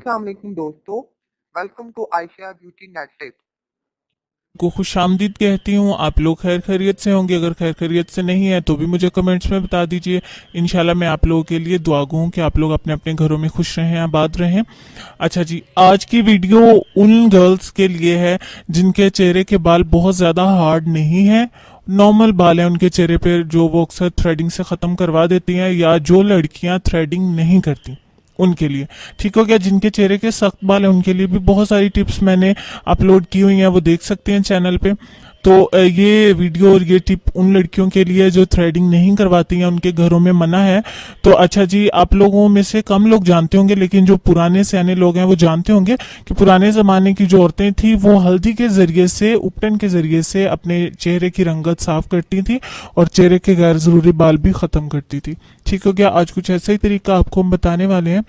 अस्सलाम वालेकुम दोस्तों, welcome to Ayesha Beauty Net Tips. को खुश आमदीद कहती हूँ। आप लोग खैर खैरियत से होंगे, अगर खैर खैरियत से नहीं है तो भी मुझे कमेंट्स में बता दीजिए। इंशाल्लाह मैं आप लोगों के लिए दुआ गो हूँ कि आप लोग अपने अपने घरों में खुश रहें, आबाद रहें। अच्छा जी, आज की वीडियो उन गर्ल्स के लिए है जिनके चेहरे के बाल बहुत ज़्यादा हार्ड नहीं है, नॉर्मल बाल है उनके चेहरे पे, जो वो अक्सर थ्रेडिंग से ख़त्म करवा देती हैं, या जो लड़कियां थ्रेडिंग नहीं करती उनके लिए। ठीक हो गया। जिनके चेहरे के सख्त बाल है उनके लिए भी बहुत सारी टिप्स मैंने अपलोड की हुई हैं, वो देख सकते हैं चैनल पे। तो ये वीडियो और ये टिप उन लड़कियों के लिए जो थ्रेडिंग नहीं करवाती हैं, उनके घरों में मना है। तो अच्छा जी, आप लोगों में से कम लोग जानते होंगे, लेकिन जो पुराने सियाने लोग हैं वो जानते होंगे कि पुराने जमाने की जो औरतें थी वो हल्दी के जरिए से, उपटन के जरिए से अपने चेहरे की रंगत साफ करती थी और चेहरे के गैर जरूरी बाल भी खत्म करती थी। ठीक हो गया। आज कुछ ऐसा ही तरीका आपको हम बताने वाले हैं।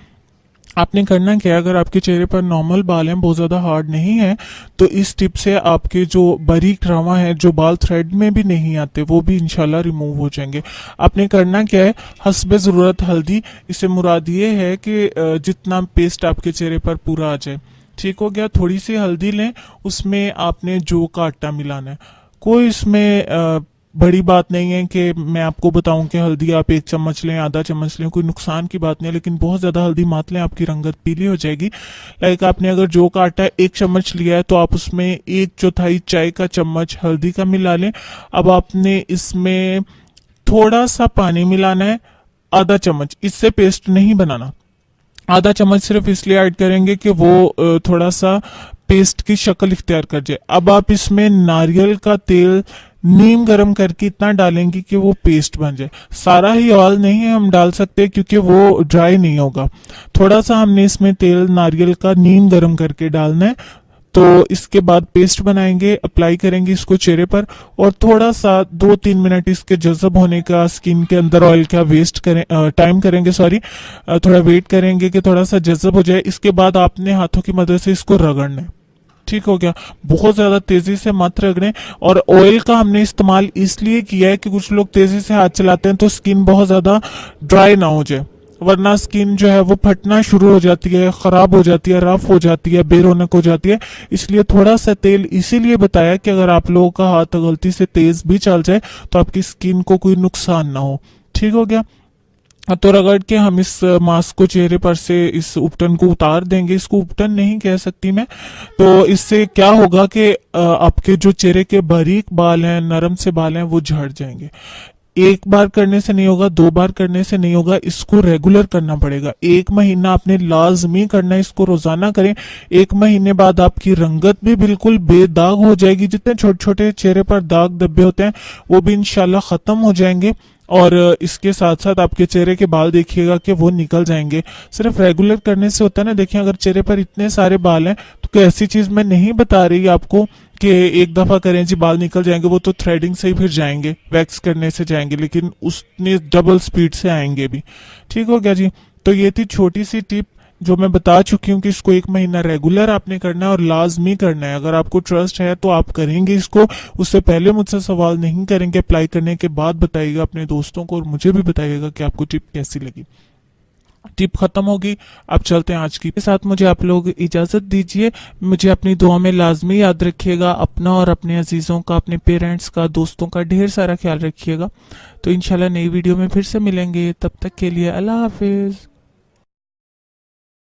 आपने करना क्या है, अगर आपके चेहरे पर नॉर्मल बाल हैं, बहुत ज़्यादा हार्ड नहीं है, तो इस टिप से आपके जो बारीक रवा है, जो बाल थ्रेड में भी नहीं आते, वो भी इंशाल्लाह रिमूव हो जाएंगे। आपने करना क्या है, हस्बे ज़रूरत हल्दी, इससे मुराद ये है कि जितना पेस्ट आपके चेहरे पर पूरा आ जाए। ठीक हो गया। थोड़ी सी हल्दी लें, उसमें आपने जौ का आटा मिलाना है। कोई इसमें बड़ी बात नहीं है कि मैं आपको बताऊं कि हल्दी आप 1 चम्मच लें, आधा चम्मच लें, कोई नुकसान की बात नहीं है, लेकिन बहुत ज़्यादा हल्दी मत लें, आपकी रंगत पीली हो जाएगी। लाइक आपने अगर जौ का आटा 1 चम्मच लिया है तो आप उसमें 1/4 चाय का चम्मच हल्दी का मिला लें। अब आपने इसमें थोड़ा सा पानी मिलाना है, आधा चम्मच, इससे पेस्ट नहीं बनाना। आधा चम्मच सिर्फ इसलिए ऐड करेंगे कि वो थोड़ा सा पेस्ट की शक्ल इख्तियार कर जाए। अब आप इसमें नारियल का तेल नीम गरम करके इतना डालेंगे कि वो पेस्ट बन जाए। सारा ही ऑयल नहीं है हम डाल सकते क्योंकि वो ड्राई नहीं होगा। थोड़ा सा हमने इसमें तेल नारियल का नीम गरम करके डालना है। तो इसके बाद पेस्ट बनाएंगे, अप्लाई करेंगे इसको चेहरे पर, और थोड़ा सा 2-3 मिनट इसके जज़ब होने का, स्किन के अंदर ऑयल का वेस्ट करें, टाइम करेंगे, सॉरी, थोड़ा वेट करेंगे कि थोड़ा सा जज़ब हो जाए। इसके बाद आपने हाथों की मदद से इसको रगड़ना है। ठीक हो गया। बहुत ज्यादा तेजी से मत रगड़ें। और ऑयल का हमने इस्तेमाल इसलिए किया है कि कुछ लोग तेजी से हाथ चलाते हैं तो स्किन बहुत ज्यादा ड्राई ना हो जाए, वरना स्किन जो है वो फटना शुरू हो जाती है, खराब हो जाती है, रफ हो जाती है, बेरौनक हो जाती है। इसलिए थोड़ा सा तेल इसीलिए बताया कि अगर आप लोगों का हाथ गलती से तेज भी चल जाए तो आपकी स्किन को कोई नुकसान ना हो। ठीक हो गया। तो रगड़ के हम इस मास्क को चेहरे पर से, इस उपटन को उतार देंगे। इसको उपटन नहीं कह सकती मैं। तो इससे क्या होगा कि आपके जो चेहरे के बारीक बाल हैं, नरम से बाल हैं, वो झड़ जाएंगे। एक बार करने से नहीं होगा, 2 बार करने से नहीं होगा, इसको रेगुलर करना पड़ेगा। 1 महीना आपने लाजमी करना है, इसको रोजाना करें। 1 महीने बाद आपकी रंगत भी बिल्कुल बेदाग हो जाएगी। जितने छोटे छोटे चेहरे पर दाग धब्बे होते हैं वो भी इंशाल्लाह खत्म हो जाएंगे। और इसके साथ साथ आपके चेहरे के बाल देखिएगा कि वो निकल जाएंगे। सिर्फ रेगुलर करने से होता है ना। देखिए, अगर चेहरे पर इतने सारे बाल हैं तो कोई ऐसी चीज मैं नहीं बता रही आपको कि एक दफा करें जी बाल निकल जाएंगे। वो तो थ्रेडिंग से ही फिर जाएंगे, वैक्स करने से जाएंगे, लेकिन उसने डबल स्पीड से आएंगे भी। ठीक हो गया जी। तो ये थी छोटी सी टिप जो मैं बता चुकी हूँ कि इसको 1 महीना रेगुलर आपने करना है और लाजमी करना है। अगर आपको ट्रस्ट है तो आप करेंगे इसको। उससे पहले मुझसे सवाल नहीं करेंगे, अप्लाई करने के बाद बताइएगा अपने दोस्तों को, और मुझे भी बताइएगा कि आपको टिप कैसी लगी। टिप खत्म होगी, अब चलते हैं आज की के साथ। मुझे आप लोग इजाजत दीजिए। मुझे अपनी दुआ में लाजमी याद रखिएगा। अपना और अपने अजीजों का, अपने पेरेंट्स का, दोस्तों का ढेर सारा ख्याल रखिएगा। तो इंशाल्लाह नई वीडियो में फिर से मिलेंगे। तब तक के लिए अल्लाह हाफिज।